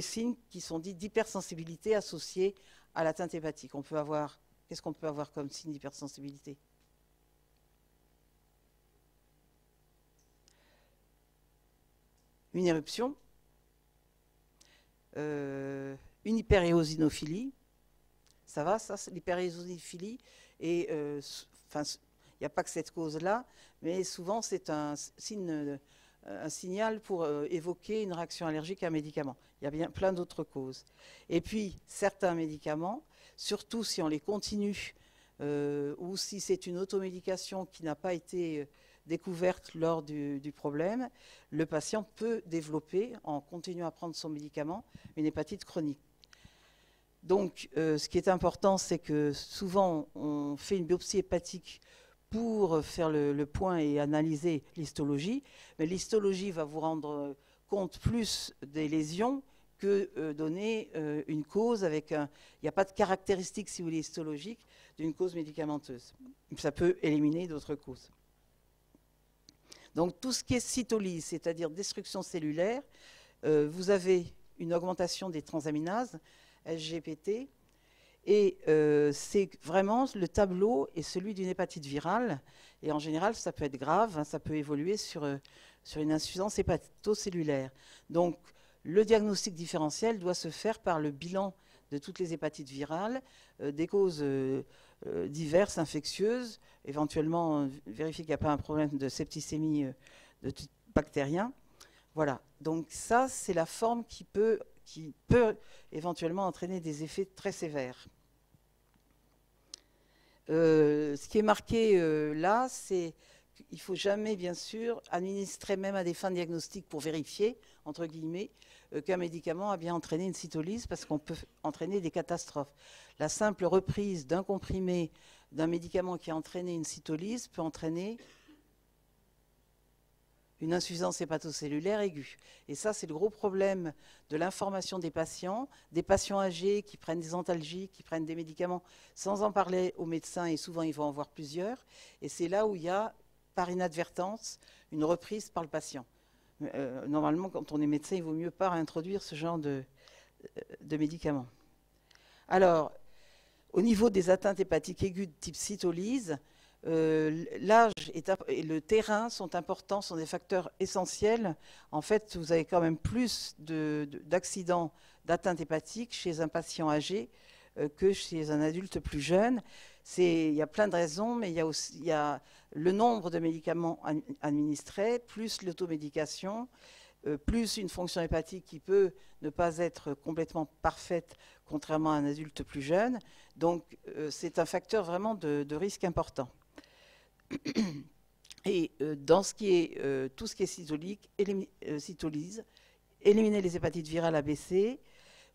les signes qui sont dits d'hypersensibilité associés à l'atteinte hépatique. On peut avoir, qu'est-ce qu'on peut avoir comme signe d'hypersensibilité? Une éruption, une hyperéosinophilie. Ça va, ça, c'est l'hyperéosinophilie. Et enfin, il n'y a pas que cette cause-là, mais souvent c'est un signal pour évoquer une réaction allergique à un médicament. Il y a bien plein d'autres causes. Et puis, certains médicaments, surtout si on les continue ou si c'est une automédication qui n'a pas été découverte lors du problème, le patient peut développer, en continuant à prendre son médicament, une hépatite chronique. Donc, ce qui est important, c'est que souvent, on fait une biopsie hépatique pour faire le point et analyser l'histologie, mais l'histologie va vous rendre compte plus des lésions que donner une cause avec un... Il n'y a pas de caractéristiques, si vous voulez, histologiques d'une cause médicamenteuse. Ça peut éliminer d'autres causes. Donc tout ce qui est cytolyse, c'est-à-dire destruction cellulaire, vous avez une augmentation des transaminases, SGPT, et c'est vraiment le tableau est celui d'une hépatite virale, et en général ça peut être grave, hein, ça peut évoluer sur une insuffisance hépatocellulaire. Donc le diagnostic différentiel doit se faire par le bilan de toutes les hépatites virales, des causes diverses, infectieuses, éventuellement vérifier qu'il n'y a pas un problème de septicémie de type bactérien. Voilà, donc ça c'est la forme qui peut éventuellement entraîner des effets très sévères. Ce qui est marqué là, c'est qu'il ne faut jamais, bien sûr, administrer même à des fins diagnostiques pour vérifier, entre guillemets, qu'un médicament a bien entraîné une cytolyse, parce qu'on peut entraîner des catastrophes. La simple reprise d'un comprimé d'un médicament qui a entraîné une cytolyse peut entraîner une insuffisance hépatocellulaire aiguë. Et ça, c'est le gros problème de l'information des patients âgés qui prennent des antalgiques, qui prennent des médicaments sans en parler aux médecins, et souvent ils vont en voir plusieurs. Et c'est là où il y a, par inadvertance, une reprise par le patient. Normalement, quand on est médecin, il vaut mieux pas introduire ce genre de médicaments. Alors, au niveau des atteintes hépatiques aiguës de type cytolyse, l'âge et le terrain sont importants, sont des facteurs essentiels. En fait, vous avez quand même plus d'accidents d'atteinte hépatique chez un patient âgé que chez un adulte plus jeune. Il y a plein de raisons, mais il y a le nombre de médicaments administrés, plus l'automédication, plus une fonction hépatique qui peut ne pas être complètement parfaite, contrairement à un adulte plus jeune. Donc, c'est un facteur vraiment de risque important. Et dans ce qui est, tout ce qui est cytolyse, éliminer les hépatites virales ABC.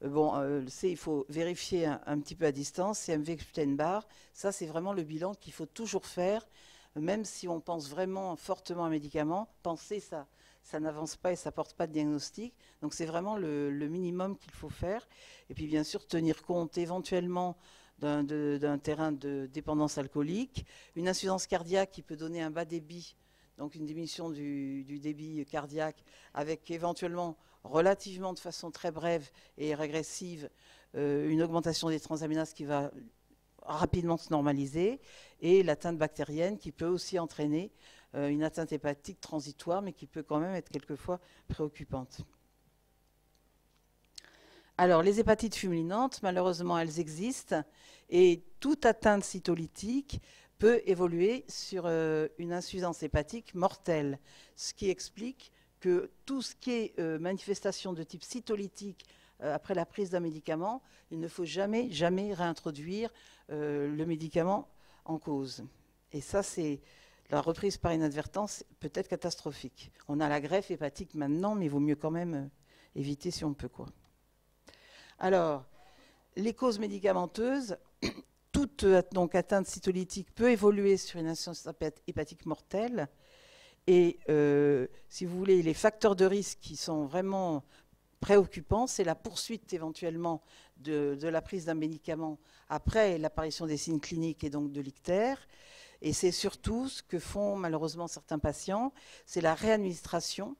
Il faut vérifier un petit peu à distance, CMV Epstein-Barr. Ça, c'est vraiment le bilan qu'il faut toujours faire, même si on pense vraiment fortement à un médicament. Penser, ça n'avance pas et ça ne porte pas de diagnostic. Donc, c'est vraiment le minimum qu'il faut faire. Et puis, bien sûr, tenir compte éventuellement d'un terrain de dépendance alcoolique, une insuffisance cardiaque qui peut donner un bas débit, donc une diminution du débit cardiaque, avec éventuellement, relativement de façon très brève et régressive, une augmentation des transaminases qui va rapidement se normaliser, et l'atteinte bactérienne qui peut aussi entraîner une atteinte hépatique transitoire, mais qui peut quand même être quelquefois préoccupante. Alors, les hépatites fulminantes, malheureusement, elles existent, et toute atteinte cytolytique peut évoluer sur une insuffisance hépatique mortelle, ce qui explique que tout ce qui est manifestation de type cytolytique après la prise d'un médicament, il ne faut jamais réintroduire le médicament en cause. Et ça, c'est la reprise par inadvertance peut être catastrophique. On a la greffe hépatique maintenant, mais il vaut mieux quand même éviter si on peut, quoi. Alors, les causes médicamenteuses, toute donc, atteinte cytolytique peut évoluer sur une insuffisance hépatique mortelle. Et si vous voulez, les facteurs de risque qui sont vraiment préoccupants, c'est la poursuite éventuellement de la prise d'un médicament après l'apparition des signes cliniques et donc de l'ictère. Et c'est surtout ce que font malheureusement certains patients, c'est la réadministration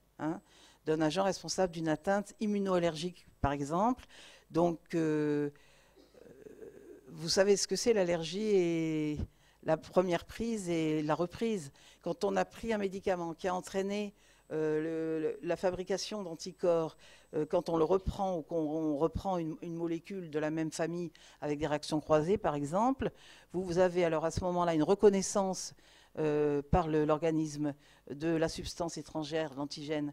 d'un agent responsable d'une atteinte immunoallergique, par exemple. Donc, vous savez ce que c'est l'allergie et la première prise et la reprise. Quand on a pris un médicament qui a entraîné la fabrication d'anticorps, quand on le reprend ou qu'on reprend une molécule de la même famille avec des réactions croisées, par exemple, vous avez alors à ce moment-là une reconnaissance par l'organisme de la substance étrangère, l'antigène,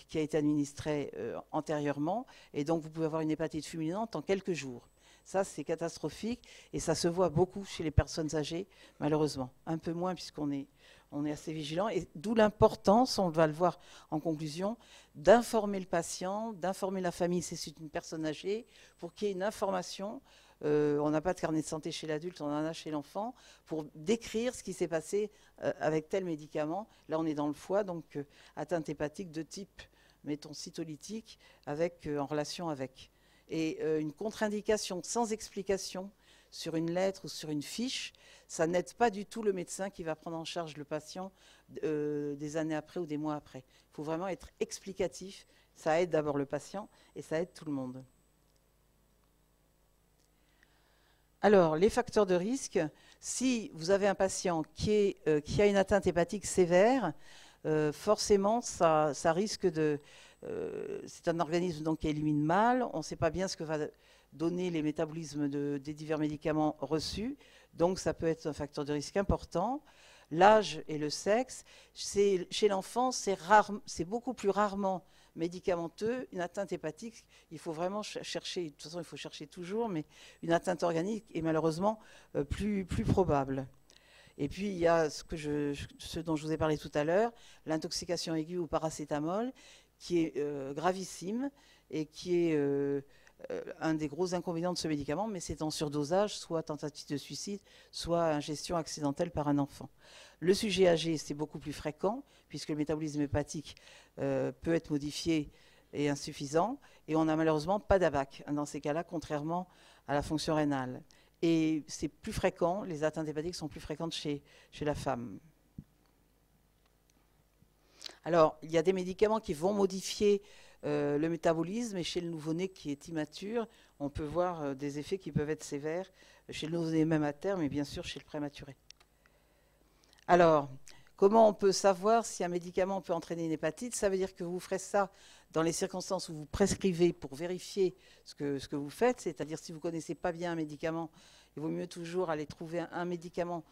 qui a été administré antérieurement. Et donc, vous pouvez avoir une hépatite fulminante en quelques jours. Ça, c'est catastrophique et ça se voit beaucoup chez les personnes âgées, malheureusement. Un peu moins puisqu'on est assez vigilant. Et d'où l'importance, on va le voir en conclusion, d'informer le patient, d'informer la famille si c'est une personne âgée, pour qu'il y ait une information. On n'a pas de carnet de santé chez l'adulte, on en a chez l'enfant, pour décrire ce qui s'est passé avec tel médicament. Là, on est dans le foie, donc atteinte hépatique de type, mettons, cytolytique, en relation avec. Et une contre-indication sans explication sur une lettre ou sur une fiche, ça n'aide pas du tout le médecin qui va prendre en charge le patient des années après ou des mois après. Il faut vraiment être explicatif. Ça aide d'abord le patient et ça aide tout le monde. Alors, les facteurs de risque, si vous avez un patient qui a une atteinte hépatique sévère, forcément, ça risque de... c'est un organisme donc, qui élimine mal. On ne sait pas bien ce que va donner les métabolismes des divers médicaments reçus. Donc, ça peut être un facteur de risque important. L'âge et le sexe. Chez l'enfant, c'est beaucoup plus rarement médicamenteux. Une atteinte hépatique, il faut vraiment chercher, de toute façon, il faut chercher toujours, mais une atteinte organique est malheureusement plus probable. Et puis, il y a ce dont je vous ai parlé tout à l'heure, l'intoxication aiguë au paracétamol, qui est gravissime et qui est un des gros inconvénients de ce médicament, mais c'est en surdosage, soit tentative de suicide, soit ingestion accidentelle par un enfant. Le sujet âgé, c'est beaucoup plus fréquent, puisque le métabolisme hépatique peut être modifié et insuffisant, et on n'a malheureusement pas d'ABAC dans ces cas-là, contrairement à la fonction rénale. Et c'est plus fréquent, les atteintes hépatiques sont plus fréquentes chez la femme. Alors, il y a des médicaments qui vont modifier le métabolisme, et chez le nouveau-né qui est immature, on peut voir des effets qui peuvent être sévères, chez le nouveau-né même à terme, et bien sûr chez le prématuré. Alors, comment on peut savoir si un médicament peut entraîner une hépatite? Ça veut dire que vous ferez ça dans les circonstances où vous prescrivez pour vérifier ce que vous faites, c'est-à-dire si vous ne connaissez pas bien un médicament, il vaut mieux toujours aller trouver un médicament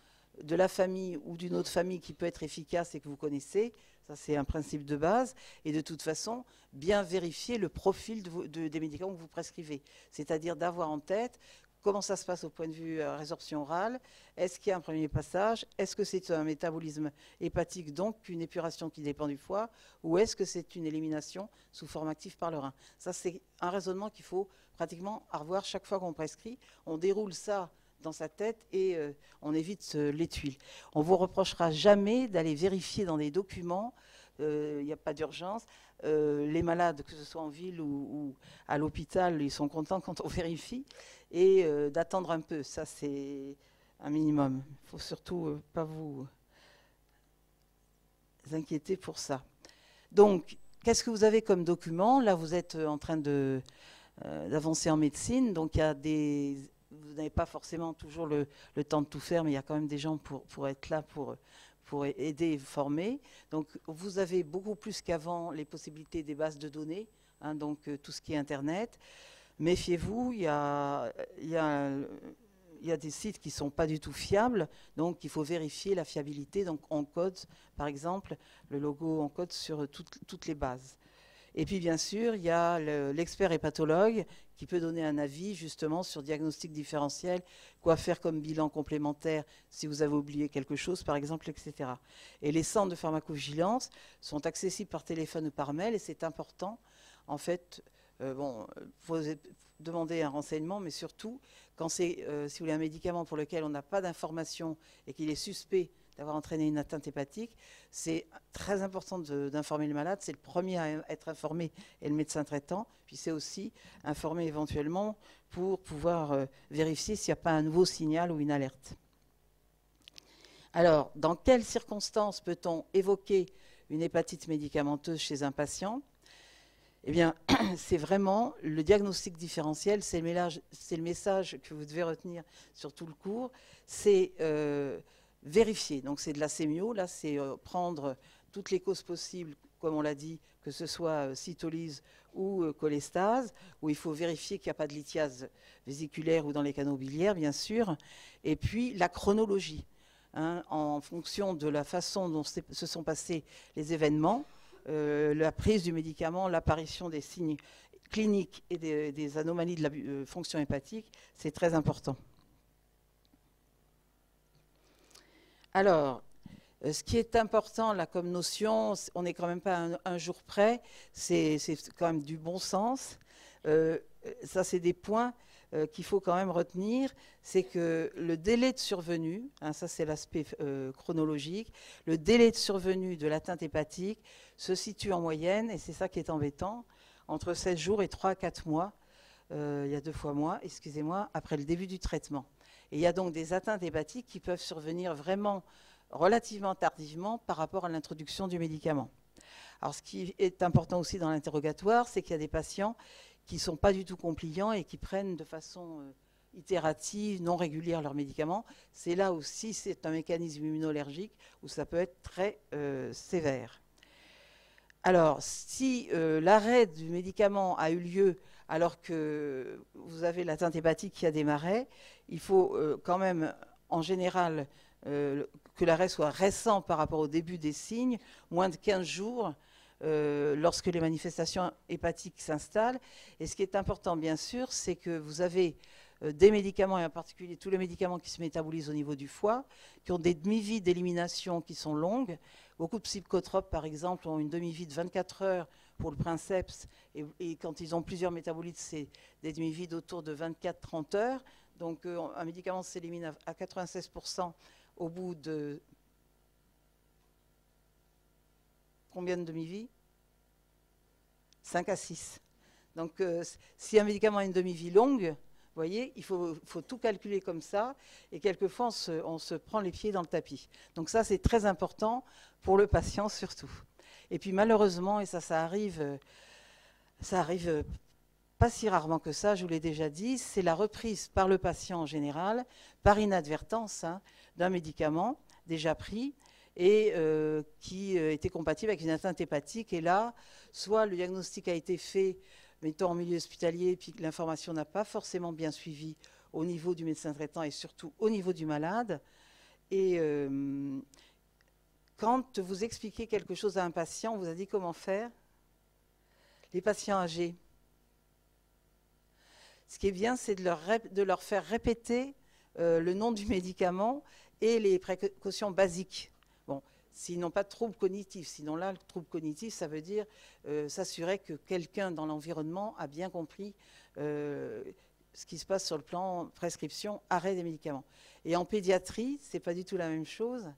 de la famille ou d'une autre famille qui peut être efficace et que vous connaissez. Ça, c'est un principe de base. Et de toute façon, bien vérifier le profil des médicaments que vous prescrivez. C'est-à-dire d'avoir en tête comment ça se passe au point de vue résorption orale. Est-ce qu'il y a un premier passage? Est-ce que c'est un métabolisme hépatique, donc une épuration qui dépend du foie? Ou est-ce que c'est une élimination sous forme active par le rein? Ça, c'est un raisonnement qu'il faut pratiquement revoir chaque fois qu'on prescrit. On déroule ça dans sa tête et on évite les tuiles. On ne vous reprochera jamais d'aller vérifier dans des documents, il n'y a pas d'urgence. Les malades, que ce soit en ville ou à l'hôpital, ils sont contents quand on vérifie, et d'attendre un peu, ça c'est un minimum. Il ne faut surtout pas vous inquiéter pour ça. Donc, qu'est-ce que vous avez comme document? Là, vous êtes en train d'avancer en médecine, donc il y a vous n'avez pas forcément toujours le temps de tout faire, mais il y a quand même des gens pour être là, pour aider et former. Donc, vous avez beaucoup plus qu'avant les possibilités des bases de données, hein, donc tout ce qui est Internet. Méfiez-vous, il y a des sites qui ne sont pas du tout fiables, donc il faut vérifier la fiabilité. Donc, on code, par exemple, le logo, on code sur toutes les bases. Et puis, bien sûr, il y a l'expert hépatologue qui peut donner un avis justement sur diagnostic différentiel, quoi faire comme bilan complémentaire si vous avez oublié quelque chose, par exemple, etc. Et les centres de pharmacovigilance sont accessibles par téléphone ou par mail, et c'est important. En fait, il faut demander un renseignement, mais surtout, quand c'est, si vous voulez, un médicament pour lequel on n'a pas d'information et qu'il est suspect d'avoir entraîné une atteinte hépatique, c'est très important d'informer le malade. C'est le premier à être informé et le médecin traitant. Puis c'est aussi informer éventuellement pour pouvoir vérifier s'il n'y a pas un nouveau signal ou une alerte. Alors, dans quelles circonstances peut-on évoquer une hépatite médicamenteuse chez un patient? Eh bien, c'est vraiment le diagnostic différentiel, c'est le message que vous devez retenir sur tout le cours, c'est vérifier. Donc c'est de la sémio, là c'est prendre toutes les causes possibles, comme on l'a dit, que ce soit cytolyse ou cholestase, où il faut vérifier qu'il n'y a pas de lithiase vésiculaire ou dans les canaux biliaires, bien sûr, et puis la chronologie, hein, en fonction de la façon dont se sont passés les événements, la prise du médicament, l'apparition des signes cliniques et des anomalies de la fonction hépatique, c'est très important. Alors, ce qui est important là comme notion, on n'est quand même pas un jour près, c'est quand même du bon sens. Ça, c'est des points qu'il faut quand même retenir, c'est que le délai de survenue, hein, ça c'est l'aspect chronologique, le délai de survenue de l'atteinte hépatique se situe en moyenne, et c'est ça qui est embêtant, entre 16 jours et 3 à 4 mois, il y a 2 fois moins, excusez-moi, après le début du traitement. Et il y a donc des atteintes hépatiques qui peuvent survenir vraiment relativement tardivement par rapport à l'introduction du médicament. Alors ce qui est important aussi dans l'interrogatoire, c'est qu'il y a des patients qui ne sont pas du tout compliants et qui prennent de façon itérative, non régulière leurs médicaments. C'est là aussi, c'est un mécanisme immunologique où ça peut être très sévère. Alors, si l'arrêt du médicament a eu lieu alors que vous avez l'atteinte hépatique qui a démarré, il faut quand même, en général, que l'arrêt soit récent par rapport au début des signes, moins de 15 jours, lorsque les manifestations hépatiques s'installent. Et ce qui est important, bien sûr, c'est que vous avez des médicaments, et en particulier tous les médicaments qui se métabolisent au niveau du foie, qui ont des demi-vies d'élimination qui sont longues. Beaucoup de psychotropes, par exemple, ont une demi-vie de 24 heures pour le princeps, et quand ils ont plusieurs métabolites, c'est des demi-vies d'autour de 24-30 heures. Donc un médicament s'élimine à 96% au bout de... Combien de demi-vies? 5 à 6. Donc si un médicament a une demi-vie longue, vous voyez, il faut tout calculer comme ça, et quelquefois on se prend les pieds dans le tapis. Donc ça, c'est très important pour le patient surtout. Et puis malheureusement, et ça arrive pas si rarement que ça, je vous l'ai déjà dit, c'est la reprise par le patient en général, par inadvertance, hein, d'un médicament déjà pris et qui était compatible avec une atteinte hépatique. Et là, soit le diagnostic a été fait, mettons en milieu hospitalier, puis l'information n'a pas forcément bien suivi au niveau du médecin traitant et surtout au niveau du malade. Et quand vous expliquez quelque chose à un patient, on vous a dit comment faire. Les patients âgés, ce qui est bien, c'est de leur faire répéter le nom du médicament et les précautions basiques. Bon, s'ils n'ont pas de troubles cognitifs. Sinon là, le trouble cognitif, ça veut dire s'assurer que quelqu'un dans l'environnement a bien compris ce qui se passe sur le plan prescription, arrêt des médicaments. Et en pédiatrie, ce n'est pas du tout la même chose.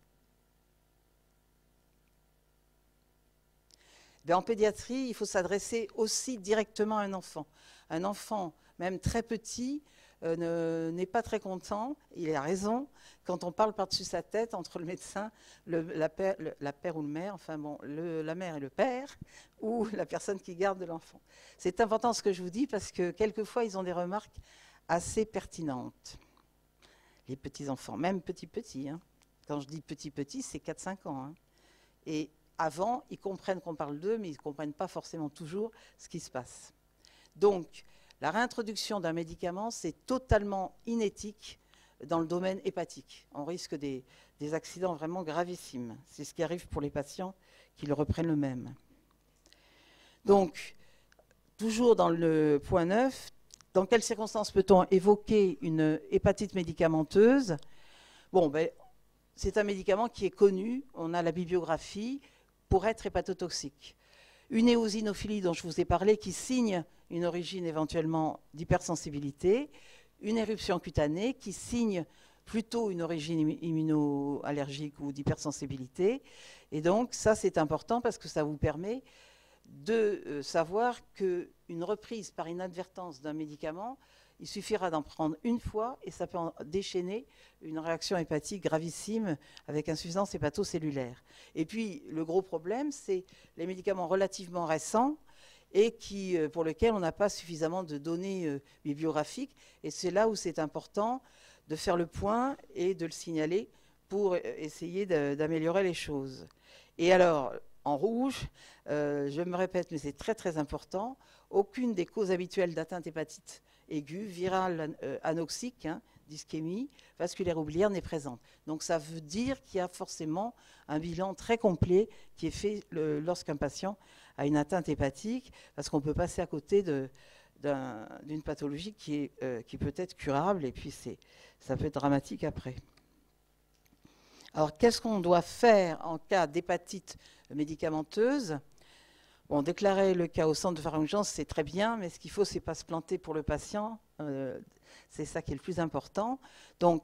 Ben, en pédiatrie, il faut s'adresser aussi directement à un enfant. Un enfant, même très petit, n'est pas très content, il a raison, quand on parle par-dessus sa tête entre le médecin, la père ou le mère, enfin bon, la mère et le père, ou la personne qui garde l'enfant. C'est important ce que je vous dis parce que quelquefois, ils ont des remarques assez pertinentes. Les petits-enfants, même petits-petits. Hein. Quand je dis petits-petits, c'est 4-5 ans. Hein. Et avant, ils comprennent qu'on parle d'eux, mais ils ne comprennent pas forcément toujours ce qui se passe. Donc, la réintroduction d'un médicament, c'est totalement inéthique dans le domaine hépatique. On risque des accidents vraiment gravissimes. C'est ce qui arrive pour les patients qui le reprennent eux-mêmes. Donc, toujours dans le point 9, dans quelles circonstances peut-on évoquer une hépatite médicamenteuse? Bon, ben, c'est un médicament qui est connu, on a la bibliographie, pour être hépatotoxique. Une éosinophilie dont je vous ai parlé qui signe une origine éventuellement d'hypersensibilité, une éruption cutanée qui signe plutôt une origine immunoallergique ou d'hypersensibilité. Et donc ça c'est important parce que ça vous permet de savoir qu'une reprise par inadvertance d'un médicament, il suffira d'en prendre une fois et ça peut déchaîner une réaction hépatique gravissime avec insuffisance hépatocellulaire. Et puis, le gros problème, c'est les médicaments relativement récents et pour lequel on n'a pas suffisamment de données bibliographiques. Et c'est là où c'est important de faire le point et de le signaler pour essayer d'améliorer les choses. Et alors, en rouge, je me répète, mais c'est très très important, aucune des causes habituelles d'atteinte hépatite aiguë, virale, anoxique, d'ischémie vasculaire ou biliaire n'est présente. Donc ça veut dire qu'il y a forcément un bilan très complet qui est fait lorsqu'un patient a une atteinte hépatique, parce qu'on peut passer à côté d'une pathologie qui peut être curable, et puis ça peut être dramatique après. Alors qu'est-ce qu'on doit faire en cas d'hépatite médicamenteuse? Bon, déclarer le cas au centre de pharmacovigilance, c'est très bien, mais ce qu'il faut, c'est pas se planter pour le patient. C'est ça qui est le plus important. Donc,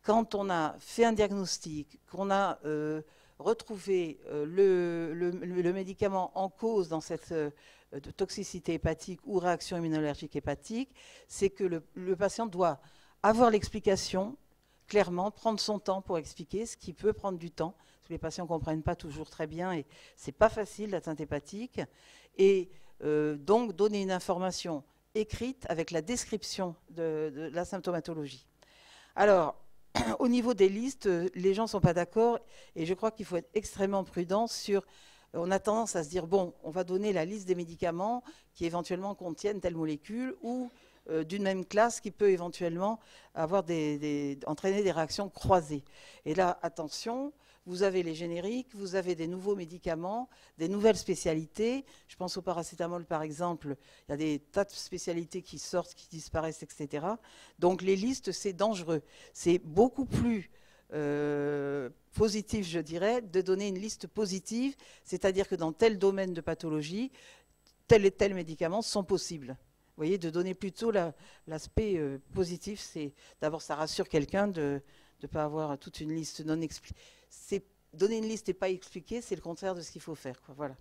quand on a fait un diagnostic, qu'on a retrouvé le médicament en cause dans cette toxicité hépatique ou réaction immunologique hépatique, c'est que le patient doit avoir l'explication, clairement, prendre son temps pour expliquer, ce qui peut prendre du temps, parce que les patients ne comprennent pas toujours très bien, et ce n'est pas facile, l'atteinte hépatique, et donc donner une information écrite avec la description de la symptomatologie. Alors, au niveau des listes, les gens ne sont pas d'accord, et je crois qu'il faut être extrêmement prudent sur... On a tendance à se dire, bon, on va donner la liste des médicaments qui éventuellement contiennent telle molécule, ou d'une même classe qui peut éventuellement entraîner des réactions croisées. Et là, attention, vous avez les génériques, vous avez des nouveaux médicaments, des nouvelles spécialités. Je pense au paracétamol, par exemple. Il y a des tas de spécialités qui sortent, qui disparaissent, etc. Donc les listes, c'est dangereux. C'est beaucoup plus positif, je dirais, de donner une liste positive, c'est-à-dire que dans tel domaine de pathologie, tel et tel médicament sont possibles. Vous voyez, de donner plutôt l'aspect positif, c'est d'abord ça rassure quelqu'un de ne pas avoir toute une liste non expliquée. Donner une liste et pas expliquer, c'est le contraire de ce qu'il faut faire, quoi. Voilà.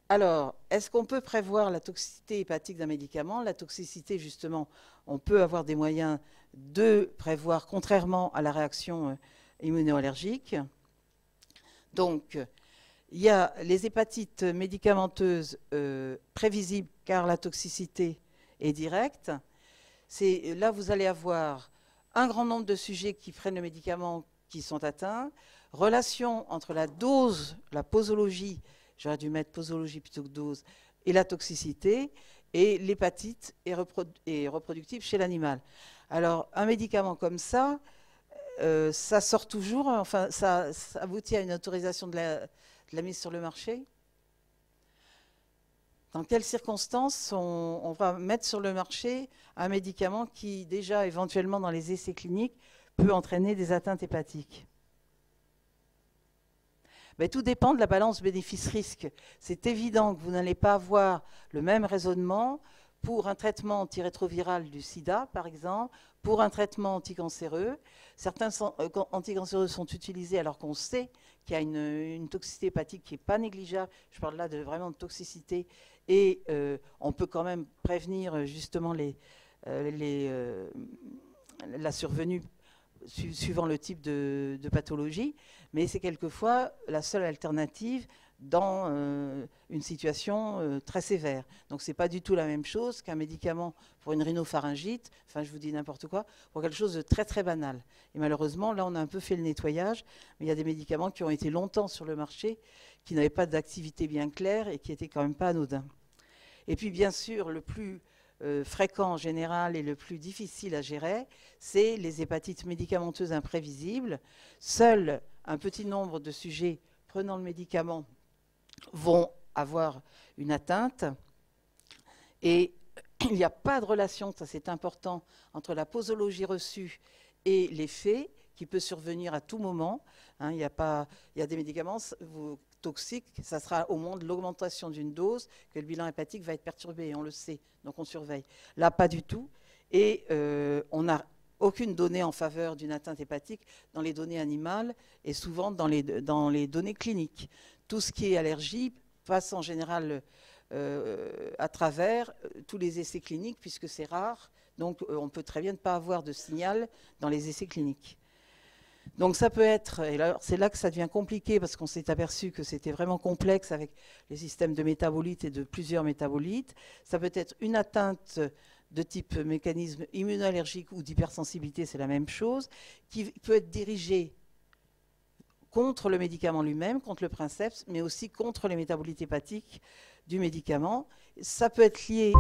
Alors, est-ce qu'on peut prévoir la toxicité hépatique d'un médicament? La toxicité, justement, on peut avoir des moyens de prévoir, contrairement à la réaction immunoallergique. Donc, il y a les hépatites médicamenteuses prévisibles car la toxicité est directe. Là, vous allez avoir un grand nombre de sujets qui prennent le médicament qui sont atteints, relation entre la dose, la posologie, j'aurais dû mettre posologie plutôt que dose, et la toxicité, et l'hépatite est reproductible chez l'animal. Alors, un médicament comme ça, ça sort toujours, enfin, ça aboutit à une autorisation de la mise sur le marché. Dans quelles circonstances on va mettre sur le marché un médicament qui, déjà, éventuellement, dans les essais cliniques, peut entraîner des atteintes hépatiques? Mais tout dépend de la balance bénéfice-risque. C'est évident que vous n'allez pas avoir le même raisonnement pour un traitement antirétroviral du sida, par exemple, pour un traitement anticancéreux. Certains anticancéreux sont utilisés alors qu'on sait qu'il y a une toxicité hépatique qui n'est pas négligeable. Je parle là vraiment de toxicité. Et on peut quand même prévenir justement la survenue suivant le type de pathologie, mais c'est quelquefois la seule alternative dans une situation très sévère. Donc ce n'est pas du tout la même chose qu'un médicament pour une rhinopharyngite, enfin je vous dis n'importe quoi, pour quelque chose de très très banal. Et malheureusement, là on a un peu fait le nettoyage, mais il y a des médicaments qui ont été longtemps sur le marché, qui n'avaient pas d'activité bien claire et qui n'étaient quand même pas anodins. Et puis bien sûr, le plus fréquent en général et le plus difficile à gérer, c'est les hépatites médicamenteuses imprévisibles. Seul un petit nombre de sujets prenant le médicament vont avoir une atteinte. Et il n'y a pas de relation, ça c'est important, entre la posologie reçue et l'effet qui peut survenir à tout moment. Il y a des médicaments toxiques, ça sera au moment de l'augmentation d'une dose que le bilan hépatique va être perturbé, et on le sait, donc on surveille. Là, pas du tout. Et on n'a aucune donnée en faveur d'une atteinte hépatique dans les données animales et souvent dans les données cliniques. Tout ce qui est allergie passe en général à travers tous les essais cliniques, puisque c'est rare. Donc on peut très bien ne pas avoir de signal dans les essais cliniques. Donc ça peut être, et c'est là que ça devient compliqué parce qu'on s'est aperçu que c'était vraiment complexe avec les systèmes de métabolites et de plusieurs métabolites. Ça peut être une atteinte de type mécanisme immunoallergique ou d'hypersensibilité, c'est la même chose, qui peut être dirigée contre le médicament lui-même, contre le princeps, mais aussi contre les métabolites hépatiques du médicament. Ça peut être lié